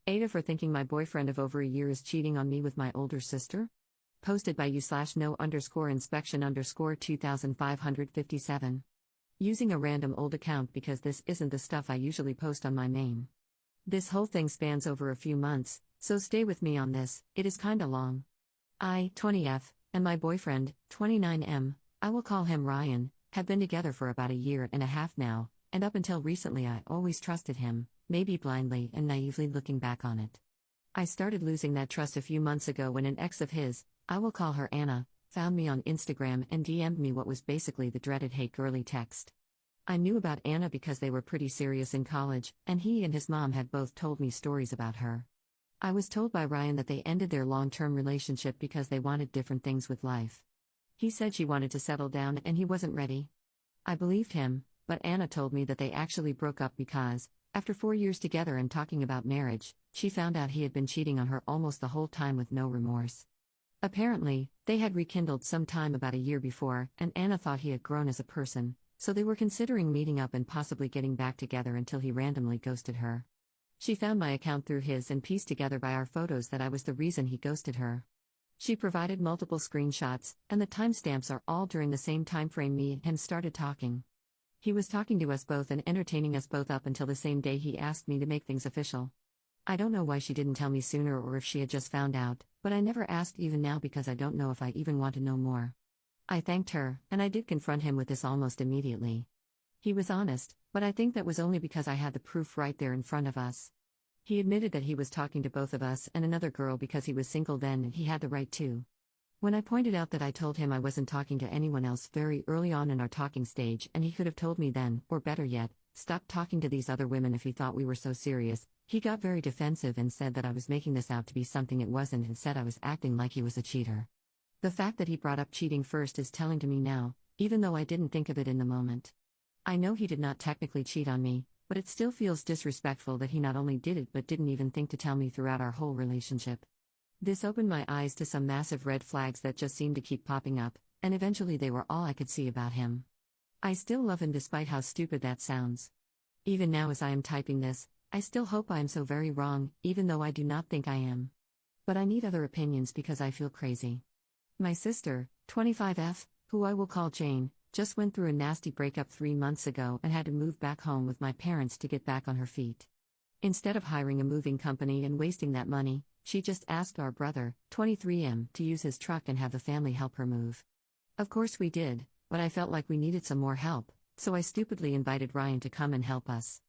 AITAH for thinking my boyfriend of over a year is cheating on me with my older sister? Posted by you/no_inspection_2557. Using a random old account because this isn't the stuff I usually post on my main. This whole thing spans over a few months, so stay with me on this, it is kinda long. I, 20F, and my boyfriend, 29M, I will call him Ryan, have been together for about a year and a half now, and up until recently I always trusted him, maybe blindly and naively looking back on it. I started losing that trust a few months ago when an ex of his, I will call her Anna, found me on Instagram and DM'd me what was basically the dreaded "hey girly" text. I knew about Anna because they were pretty serious in college, and he and his mom had both told me stories about her. I was told by Ryan that they ended their long-term relationship because they wanted different things with life. He said she wanted to settle down and he wasn't ready. I believed him, but Anna told me that they actually broke up because, after 4 years together and talking about marriage, she found out he had been cheating on her almost the whole time with no remorse. Apparently, they had rekindled some time about a year before, and Anna thought he had grown as a person, so they were considering meeting up and possibly getting back together until he randomly ghosted her. She found my account through his and pieced together by our photos that I was the reason he ghosted her. She provided multiple screenshots, and the timestamps are all during the same time frame me and him started talking. He was talking to us both and entertaining us both up until the same day he asked me to make things official. I don't know why she didn't tell me sooner or if she had just found out, but I never asked even now because I don't know if I even want to know more. I thanked her, and I did confront him with this almost immediately. He was honest, but I think that was only because I had the proof right there in front of us. He admitted that he was talking to both of us and another girl because he was single then and he had the right to. When I pointed out that I told him I wasn't talking to anyone else very early on in our talking stage and he could have told me then, or better yet, stop talking to these other women if he thought we were so serious, he got very defensive and said that I was making this out to be something it wasn't and said I was acting like he was a cheater. The fact that he brought up cheating first is telling to me now, even though I didn't think of it in the moment. I know he did not technically cheat on me, but it still feels disrespectful that he not only did it but didn't even think to tell me throughout our whole relationship. This opened my eyes to some massive red flags that just seemed to keep popping up, and eventually they were all I could see about him. I still love him despite how stupid that sounds. Even now as I am typing this, I still hope I am so very wrong, even though I do not think I am. But I need other opinions because I feel crazy. My sister, 25F, who I will call Jane, just went through a nasty breakup 3 months ago and had to move back home with my parents to get back on her feet. Instead of hiring a moving company and wasting that money, she just asked our brother, 23M, to use his truck and have the family help her move. Of course we did, but I felt like we needed some more help, so I stupidly invited Ryan to come and help us.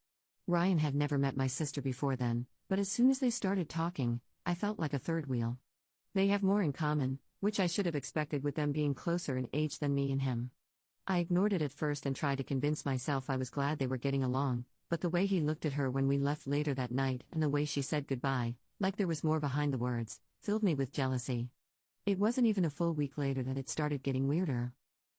Ryan had never met my sister before then, but as soon as they started talking, I felt like a third wheel. They have more in common, which I should have expected with them being closer in age than me and him. I ignored it at first and tried to convince myself I was glad they were getting along, but the way he looked at her when we left later that night and the way she said goodbye, like there was more behind the words, filled me with jealousy. It wasn't even a full week later that it started getting weirder.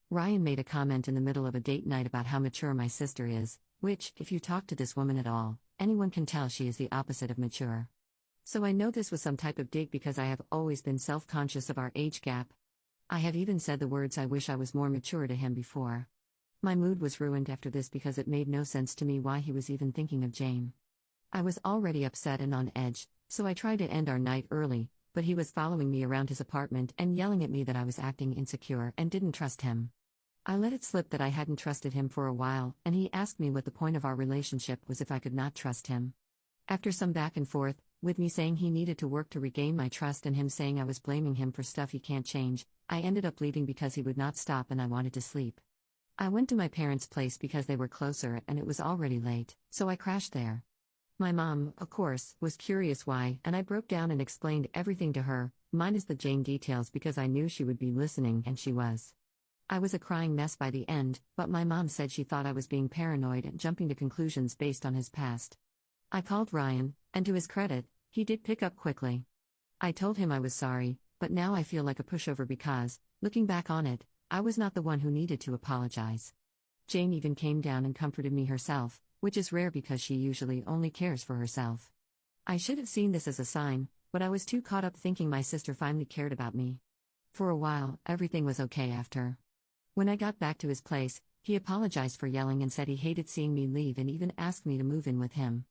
Ryan made a comment in the middle of a date night about how mature my sister is, which, if you talk to this woman at all, anyone can tell she is the opposite of mature. So I know this was some type of dig because I have always been self-conscious of our age gap. I have even said the words "I wish I was more mature" to him before. My mood was ruined after this because it made no sense to me why he was even thinking of Jane. I was already upset and on edge, so I tried to end our night early, but he was following me around his apartment and yelling at me that I was acting insecure and didn't trust him. I let it slip that I hadn't trusted him for a while, and he asked me what the point of our relationship was if I could not trust him. After some back and forth, with me saying he needed to work to regain my trust and him saying I was blaming him for stuff he can't change, I ended up leaving because he would not stop and I wanted to sleep. I went to my parents' place because they were closer and it was already late, so I crashed there. My mom, of course, was curious why, and I broke down and explained everything to her, minus the Jane details because I knew she would be listening and she was. I was a crying mess by the end, but my mom said she thought I was being paranoid and jumping to conclusions based on his past. I called Ryan, and to his credit, he did pick up quickly. I told him I was sorry, but now I feel like a pushover because, looking back on it, I was not the one who needed to apologize. Jane even came down and comforted me herself, which is rare because she usually only cares for herself. I should have seen this as a sign, but I was too caught up thinking my sister finally cared about me. For a while, everything was okay after. When I got back to his place, he apologized for yelling and said he hated seeing me leave and even asked me to move in with him.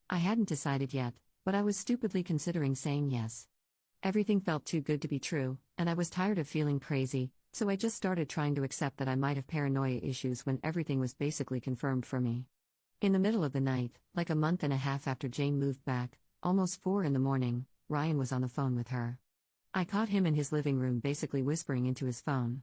I hadn't decided yet, but I was stupidly considering saying yes. Everything felt too good to be true, and I was tired of feeling crazy, so I just started trying to accept that I might have paranoia issues when everything was basically confirmed for me. In the middle of the night, like a month and a half after Jane moved back, almost 4 in the morning, Ryan was on the phone with her. I caught him in his living room basically whispering into his phone.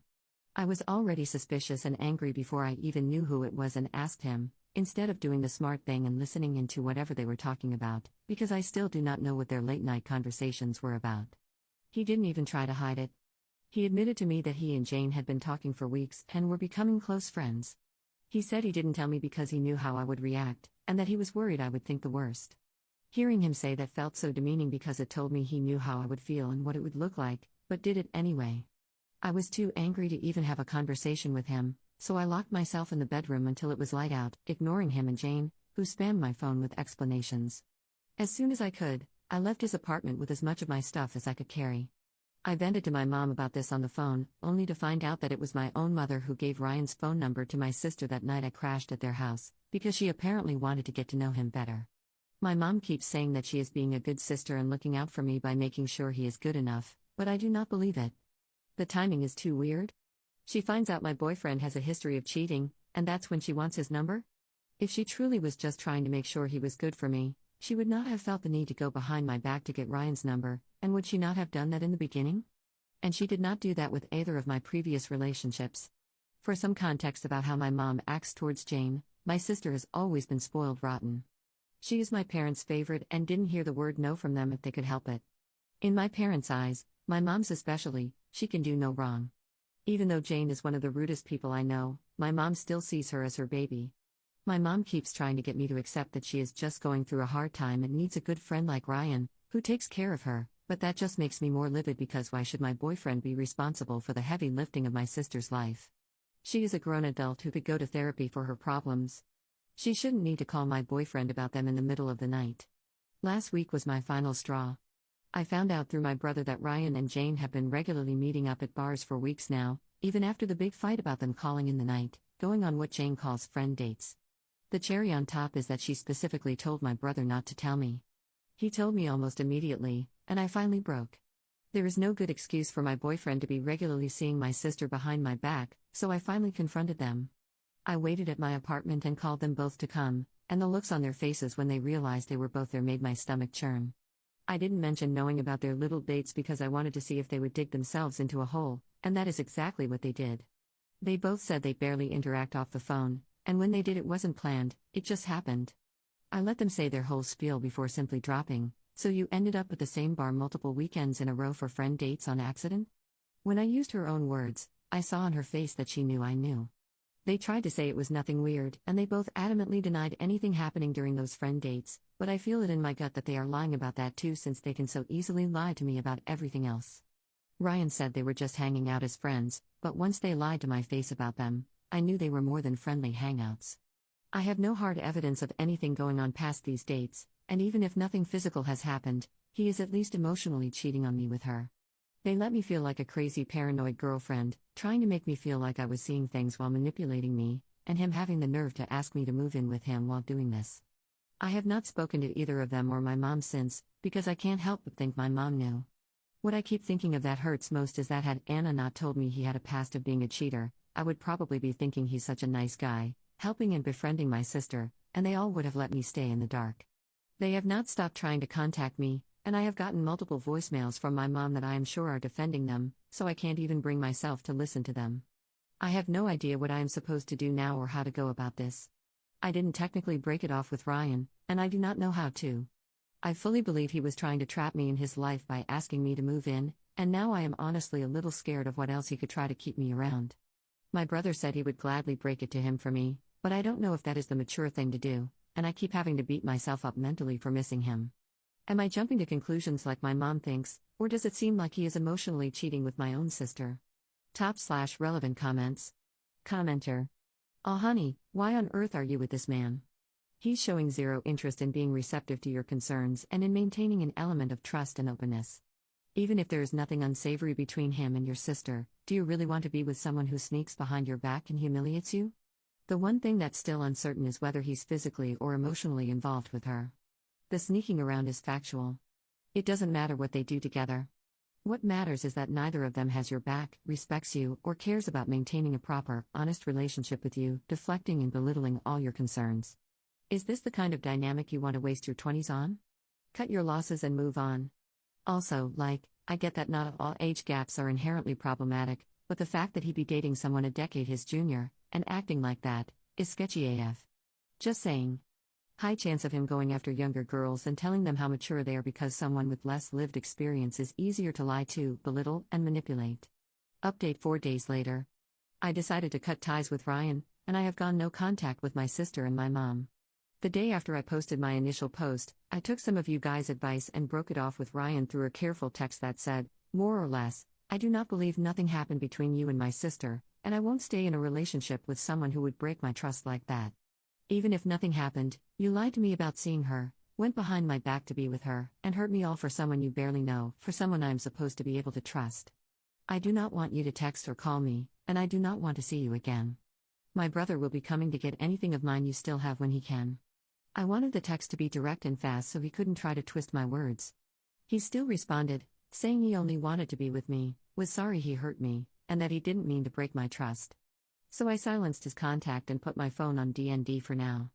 I was already suspicious and angry before I even knew who it was and asked him, instead of doing the smart thing and listening into whatever they were talking about, because I still do not know what their late-night conversations were about. He didn't even try to hide it. He admitted to me that he and Jane had been talking for weeks and were becoming close friends. He said he didn't tell me because he knew how I would react, and that he was worried I would think the worst. Hearing him say that felt so demeaning because it told me he knew how I would feel and what it would look like, but did it anyway. I was too angry to even have a conversation with him, so I locked myself in the bedroom until it was light out, ignoring him and Jane, who spammed my phone with explanations. As soon as I could, I left his apartment with as much of my stuff as I could carry. I vented to my mom about this on the phone, only to find out that it was my own mother who gave Ryan's phone number to my sister that night I crashed at their house, because she apparently wanted to get to know him better. My mom keeps saying that she is being a good sister and looking out for me by making sure he is good enough, but I do not believe it. The timing is too weird. She finds out my boyfriend has a history of cheating, and that's when she wants his number? If she truly was just trying to make sure he was good for me, she would not have felt the need to go behind my back to get Ryan's number, and would she not have done that in the beginning? And she did not do that with either of my previous relationships. For some context about how my mom acts towards Jane, my sister has always been spoiled rotten. She is my parents' favorite and didn't hear the word no from them if they could help it. In my parents' eyes, my mom's especially, she can do no wrong. Even though Jane is one of the rudest people I know, my mom still sees her as her baby. My mom keeps trying to get me to accept that she is just going through a hard time and needs a good friend like Ryan, who takes care of her, but that just makes me more livid because why should my boyfriend be responsible for the heavy lifting of my sister's life? She is a grown adult who could go to therapy for her problems. She shouldn't need to call my boyfriend about them in the middle of the night. Last week was my final straw. I found out through my brother that Ryan and Jane have been regularly meeting up at bars for weeks now, even after the big fight about them calling in the night, going on what Jane calls friend dates. The cherry on top is that she specifically told my brother not to tell me. He told me almost immediately, and I finally broke. There is no good excuse for my boyfriend to be regularly seeing my sister behind my back, so I finally confronted them. I waited at my apartment and called them both to come, and the looks on their faces when they realized they were both there made my stomach churn. I didn't mention knowing about their little dates because I wanted to see if they would dig themselves into a hole, and that is exactly what they did. They both said they barely interact off the phone, and when they did it wasn't planned, it just happened. I let them say their whole spiel before simply dropping, so you ended up at the same bar multiple weekends in a row for friend dates on accident? When I used her own words, I saw on her face that she knew I knew. They tried to say it was nothing weird, and they both adamantly denied anything happening during those friend dates, but I feel it in my gut that they are lying about that too since they can so easily lie to me about everything else. Ryan said they were just hanging out as friends, but once they lied to my face about them, I knew they were more than friendly hangouts. I have no hard evidence of anything going on past these dates, and even if nothing physical has happened, he is at least emotionally cheating on me with her. They let me feel like a crazy paranoid girlfriend, trying to make me feel like I was seeing things while manipulating me, and him having the nerve to ask me to move in with him while doing this. I have not spoken to either of them or my mom since, because I can't help but think my mom knew. What I keep thinking of that hurts most is that had Anna not told me he had a past of being a cheater, I would probably be thinking he's such a nice guy, helping and befriending my sister, and they all would have let me stay in the dark. They have not stopped trying to contact me, and I have gotten multiple voicemails from my mom that I am sure are defending them, so I can't even bring myself to listen to them. I have no idea what I am supposed to do now or how to go about this. I didn't technically break it off with Ryan, and I do not know how to. I fully believe he was trying to trap me in his life by asking me to move in, and now I am honestly a little scared of what else he could try to keep me around. My brother said he would gladly break it to him for me, but I don't know if that is the mature thing to do, and I keep having to beat myself up mentally for missing him. Am I jumping to conclusions like my mom thinks, or does it seem like he is emotionally cheating with my own sister? Top/relevant comments. Commenter. Oh honey, why on earth are you with this man? He's showing zero interest in being receptive to your concerns and in maintaining an element of trust and openness. Even if there is nothing unsavory between him and your sister, do you really want to be with someone who sneaks behind your back and humiliates you? The one thing that's still uncertain is whether he's physically or emotionally involved with her. The sneaking around is factual. It doesn't matter what they do together. What matters is that neither of them has your back, respects you, or cares about maintaining a proper, honest relationship with you, deflecting and belittling all your concerns. Is this the kind of dynamic you want to waste your 20s on? Cut your losses and move on. Also, I get that not all age gaps are inherently problematic, but the fact that he be dating someone a decade his junior, and acting like that, is sketchy AF. Just saying. High chance of him going after younger girls and telling them how mature they are because someone with less lived experience is easier to lie to, belittle, and manipulate. Update 4 days later. I decided to cut ties with Ryan, and I have gone no contact with my sister and my mom. The day after I posted my initial post, I took some of you guys' advice and broke it off with Ryan through a careful text that said, more or less, I do not believe nothing happened between you and my sister, and I won't stay in a relationship with someone who would break my trust like that. Even if nothing happened, you lied to me about seeing her, went behind my back to be with her, and hurt me all for someone you barely know, for someone I am supposed to be able to trust. I do not want you to text or call me, and I do not want to see you again. My brother will be coming to get anything of mine you still have when he can. I wanted the text to be direct and fast so he couldn't try to twist my words. He still responded, saying he only wanted to be with me, was sorry he hurt me, and that he didn't mean to break my trust. So I silenced his contact and put my phone on DND for now.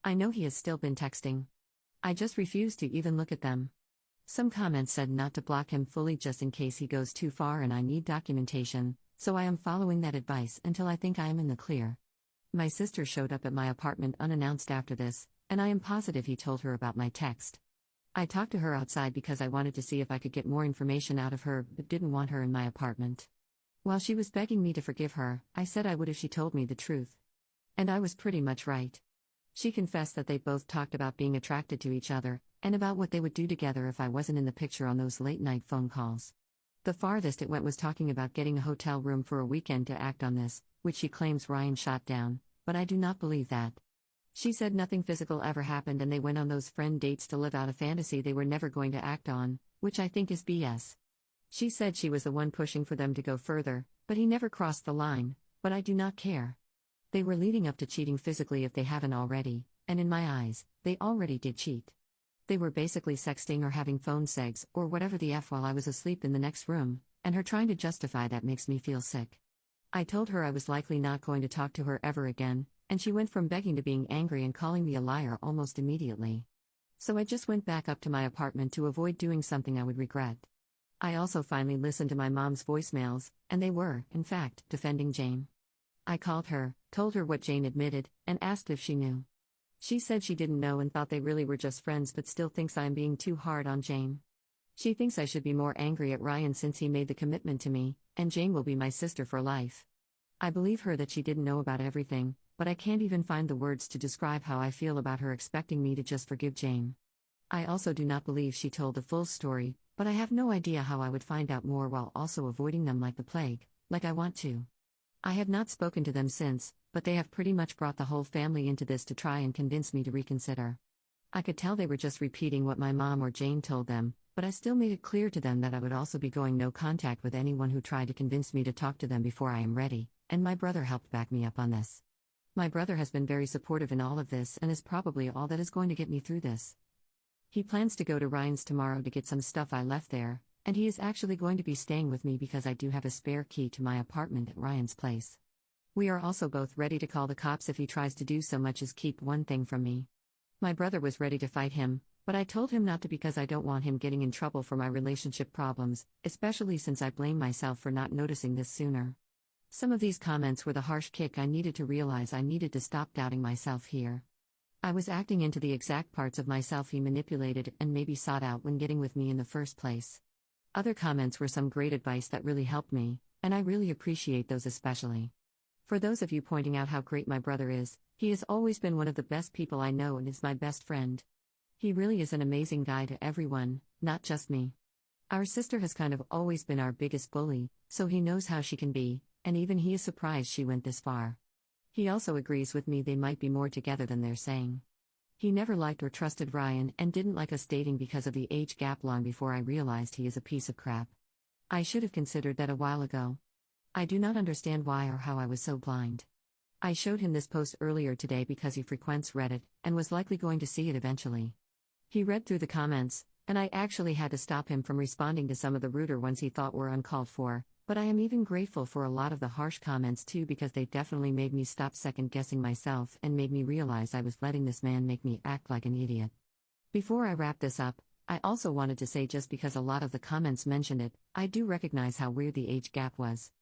I know he has still been texting. I just refuse to even look at them. Some comments said not to block him fully just in case he goes too far and I need documentation, so I am following that advice until I think I am in the clear. My sister showed up at my apartment unannounced after this, and I am positive he told her about my text. I talked to her outside because I wanted to see if I could get more information out of her but didn't want her in my apartment. While she was begging me to forgive her, I said I would if she told me the truth. And I was pretty much right. She confessed that they both talked about being attracted to each other, and about what they would do together if I wasn't in the picture on those late-night phone calls. The farthest it went was talking about getting a hotel room for a weekend to act on this, which she claims Ryan shot down, but I do not believe that. She said nothing physical ever happened and they went on those friend dates to live out a fantasy they were never going to act on, which I think is BS. She said she was the one pushing for them to go further, but he never crossed the line, but I do not care. They were leading up to cheating physically if they haven't already, and in my eyes, they already did cheat. They were basically sexting or having phone sex or whatever the F while I was asleep in the next room, and her trying to justify that makes me feel sick. I told her I was likely not going to talk to her ever again, and she went from begging to being angry and calling me a liar almost immediately. So I just went back up to my apartment to avoid doing something I would regret. I also finally listened to my mom's voicemails, and they were, in fact, defending Jane. I called her, told her what Jane admitted, and asked if she knew. She said she didn't know and thought they really were just friends but still thinks I am being too hard on Jane. She thinks I should be more angry at Ryan since he made the commitment to me, and Jane will be my sister for life. I believe her that she didn't know about everything, but I can't even find the words to describe how I feel about her expecting me to just forgive Jane. I also do not believe she told the full story, but I have no idea how I would find out more while also avoiding them like the plague, like I want to. I have not spoken to them since, but they have pretty much brought the whole family into this to try and convince me to reconsider. I could tell they were just repeating what my mom or Jane told them, but I still made it clear to them that I would also be going no contact with anyone who tried to convince me to talk to them before I am ready, and my brother helped back me up on this. My brother has been very supportive in all of this and is probably all that is going to get me through this. He plans to go to Ryan's tomorrow to get some stuff I left there, and he is actually going to be staying with me because I do have a spare key to my apartment at Ryan's place. We are also both ready to call the cops if he tries to do so much as keep one thing from me. My brother was ready to fight him, but I told him not to because I don't want him getting in trouble for my relationship problems, especially since I blame myself for not noticing this sooner. Some of these comments were the harsh kick I needed to realize I needed to stop doubting myself here. I was acting into the exact parts of myself he manipulated and maybe sought out when getting with me in the first place. Other comments were some great advice that really helped me, and I really appreciate those especially. For those of you pointing out how great my brother is, he has always been one of the best people I know and is my best friend. He really is an amazing guy to everyone, not just me. Our sister has kind of always been our biggest bully, so he knows how she can be, and even he is surprised she went this far. He also agrees with me they might be more together than they're saying. He never liked or trusted Ryan and didn't like us dating because of the age gap long before I realized he is a piece of crap. I should have considered that a while ago. I do not understand why or how I was so blind. I showed him this post earlier today because he frequents Reddit and was likely going to see it eventually. He read through the comments, and I actually had to stop him from responding to some of the ruder ones he thought were uncalled for, but I am even grateful for a lot of the harsh comments too because they definitely made me stop second-guessing myself and made me realize I was letting this man make me act like an idiot. Before I wrap this up, I also wanted to say just because a lot of the comments mentioned it, I do recognize how weird the age gap was.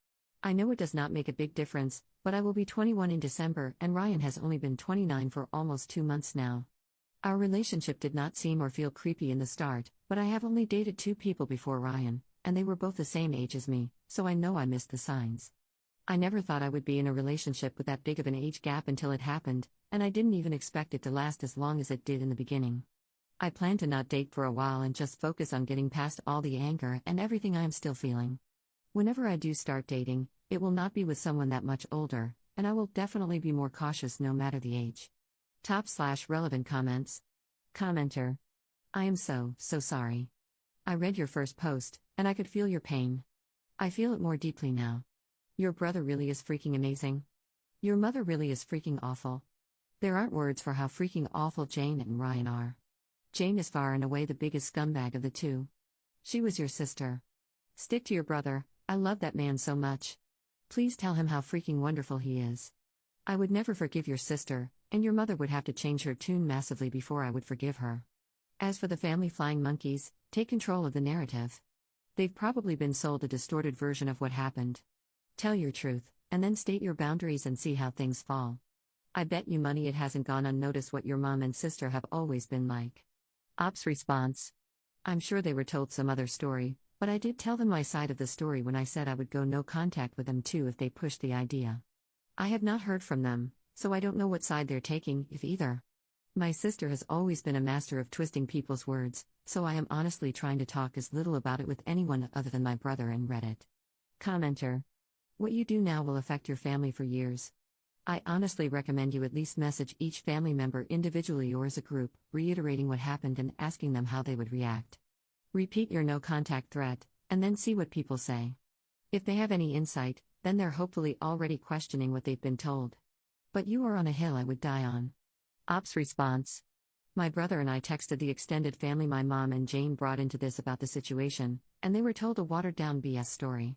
I know it does not make a big difference, but I will be 21 in December and Ryan has only been 29 for almost 2 months now. Our relationship did not seem or feel creepy in the start, but I have only dated 2 people before Ryan, and they were both the same age as me, so I know I missed the signs. I never thought I would be in a relationship with that big of an age gap until it happened, and I didn't even expect it to last as long as it did in the beginning. I plan to not date for a while and just focus on getting past all the anger and everything I am still feeling. Whenever I do start dating, it will not be with someone that much older, and I will definitely be more cautious no matter the age. Top/relevant comments. Commenter. I am so sorry. I read your first post, and I could feel your pain. I feel it more deeply now. Your brother really is freaking amazing. Your mother really is freaking awful. There aren't words for how freaking awful Jane and Ryan are. Jane is far and away the biggest scumbag of the two. She was your sister. Stick to your brother, I love that man so much. Please tell him how freaking wonderful he is. I would never forgive your sister, and your mother would have to change her tune massively before I would forgive her. As for the family flying monkeys, take control of the narrative. They've probably been sold a distorted version of what happened. Tell your truth, and then state your boundaries and see how things fall. I bet you money it hasn't gone unnoticed what your mom and sister have always been like. Ops response. I'm sure they were told some other story, but I did tell them my side of the story when I said I would go no contact with them too if they pushed the idea. I have not heard from them, so I don't know what side they're taking, if either. My sister has always been a master of twisting people's words, so I am honestly trying to talk as little about it with anyone other than my brother and Reddit. Commenter. What you do now will affect your family for years. I honestly recommend you at least message each family member individually or as a group, reiterating what happened and asking them how they would react. Repeat your no-contact threat, and then see what people say. If they have any insight, then they're hopefully already questioning what they've been told. But you are on a hill I would die on. Ops response. My brother and I texted the extended family my mom and Jane brought into this about the situation, and they were told a watered-down BS story.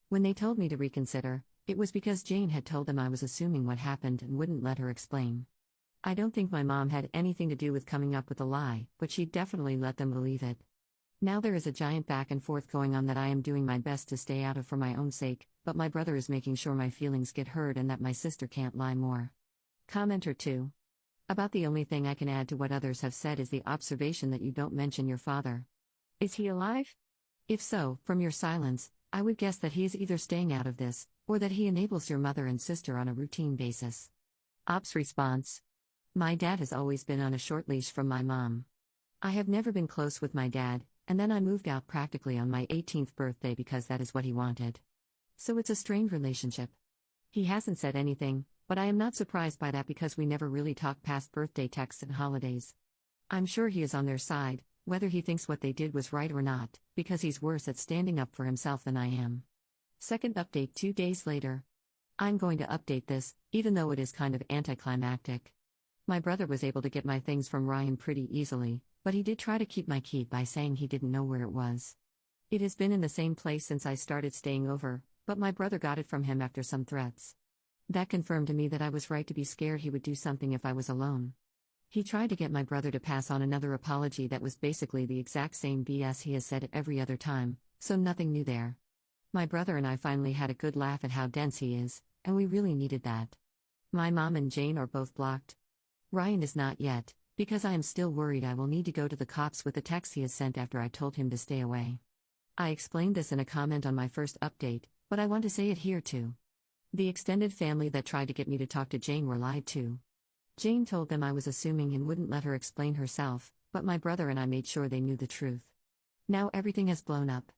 When they told me to reconsider, it was because Jane had told them I was assuming what happened and wouldn't let her explain. I don't think my mom had anything to do with coming up with a lie, but she definitely let them believe it. Now there is a giant back and forth going on that I am doing my best to stay out of for my own sake, but my brother is making sure my feelings get heard and that my sister can't lie more. Commenter 2. About the only thing I can add to what others have said is the observation that you don't mention your father. Is he alive? If so, from your silence, I would guess that he is either staying out of this, or that he enables your mother and sister on a routine basis. Ops response. My dad has always been on a short leash from my mom. I have never been close with my dad, and then I moved out practically on my 18th birthday because that is what he wanted. So it's a strained relationship. He hasn't said anything, but I am not surprised by that because we never really talk past birthday texts and holidays. I'm sure he is on their side, whether he thinks what they did was right or not, because he's worse at standing up for himself than I am. Second update 2 days later. I'm going to update this, even though it is kind of anticlimactic. My brother was able to get my things from Ryan pretty easily, but he did try to keep my key by saying he didn't know where it was. It has been in the same place since I started staying over, but my brother got it from him after some threats. That confirmed to me that I was right to be scared he would do something if I was alone. He tried to get my brother to pass on another apology that was basically the exact same BS he has said every other time, so nothing new there. My brother and I finally had a good laugh at how dense he is, and we really needed that. My mom and Jane are both blocked. Ryan is not yet, because I am still worried I will need to go to the cops with the text he has sent after I told him to stay away. I explained this in a comment on my first update, but I want to say it here too. The extended family that tried to get me to talk to Jane were lied to. Jane told them I was assuming and wouldn't let her explain herself, but my brother and I made sure they knew the truth. Now everything has blown up.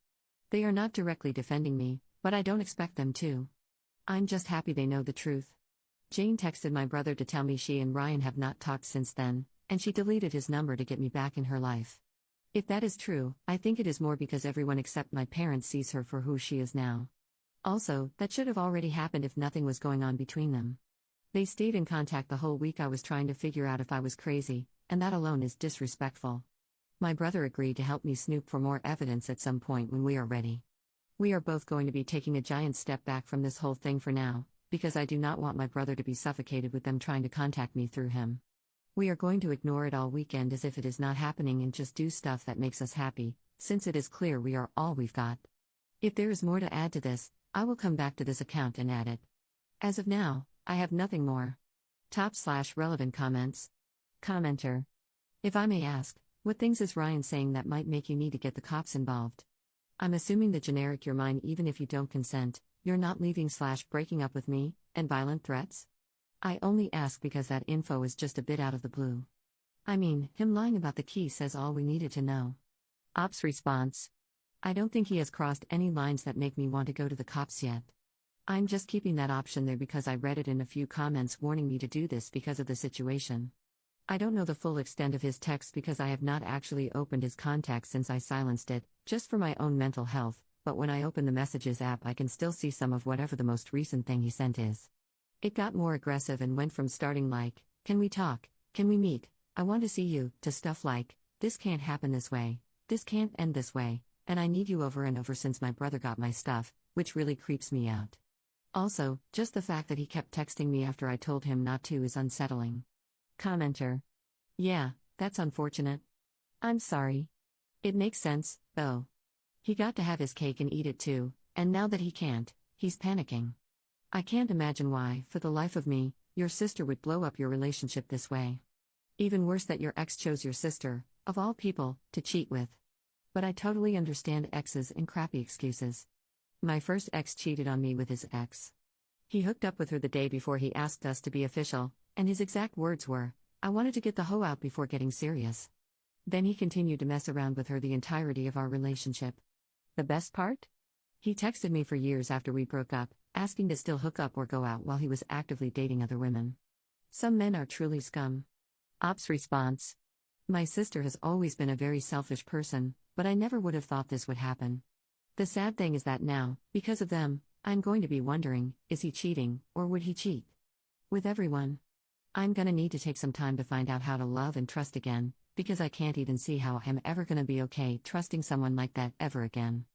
They are not directly defending me, but I don't expect them to. I'm just happy they know the truth. Jane texted my brother to tell me she and Ryan have not talked since then, and she deleted his number to get me back in her life. If that is true, I think it is more because everyone except my parents sees her for who she is now. Also, that should have already happened if nothing was going on between them. They stayed in contact the whole week I was trying to figure out if I was crazy, and that alone is disrespectful. My brother agreed to help me snoop for more evidence at some point when we are ready. We are both going to be taking a giant step back from this whole thing for now, because I do not want my brother to be suffocated with them trying to contact me through him. We are going to ignore it all weekend as if it is not happening and just do stuff that makes us happy, since it is clear we are all we've got. If there is more to add to this, I will come back to this account and add it. As of now, I have nothing more. Top/relevant comments. Commenter. If I may ask, what things is Ryan saying that might make you need to get the cops involved? I'm assuming the generic "you're mine even if you don't consent, you're not leaving/breaking up with me," and violent threats? I only ask because that info is just a bit out of the blue. I mean, him lying about the key says all we needed to know. Ops response. I don't think he has crossed any lines that make me want to go to the cops yet. I'm just keeping that option there because I read it in a few comments warning me to do this because of the situation. I don't know the full extent of his text because I have not actually opened his contacts since I silenced it, just for my own mental health, but when I open the Messages app I can still see some of whatever the most recent thing he sent is. It got more aggressive and went from starting like, "Can we talk? Can we meet? I want to see you," to stuff like, "This can't happen this way. This can't end this way, and I need you over and over since my brother got my stuff," which really creeps me out. Also, just the fact that he kept texting me after I told him not to is unsettling. Commenter. Yeah, that's unfortunate. I'm sorry. It makes sense, though. He got to have his cake and eat it too, and now that he can't, he's panicking. I can't imagine why, for the life of me, your sister would blow up your relationship this way. Even worse that your ex chose your sister, of all people, to cheat with. But I totally understand exes and crappy excuses. My first ex cheated on me with his ex. He hooked up with her the day before he asked us to be official, and his exact words were, "I wanted to get the hoe out before getting serious." Then he continued to mess around with her the entirety of our relationship. The best part? He texted me for years after we broke up, asking to still hook up or go out while he was actively dating other women. Some men are truly scum. Ops response. My sister has always been a very selfish person, but I never would have thought this would happen. The sad thing is that now, because of them, I'm going to be wondering, is he cheating, or would he cheat? With everyone. I'm gonna need to take some time to find out how to love and trust again, because I can't even see how I'm ever gonna be okay trusting someone like that ever again.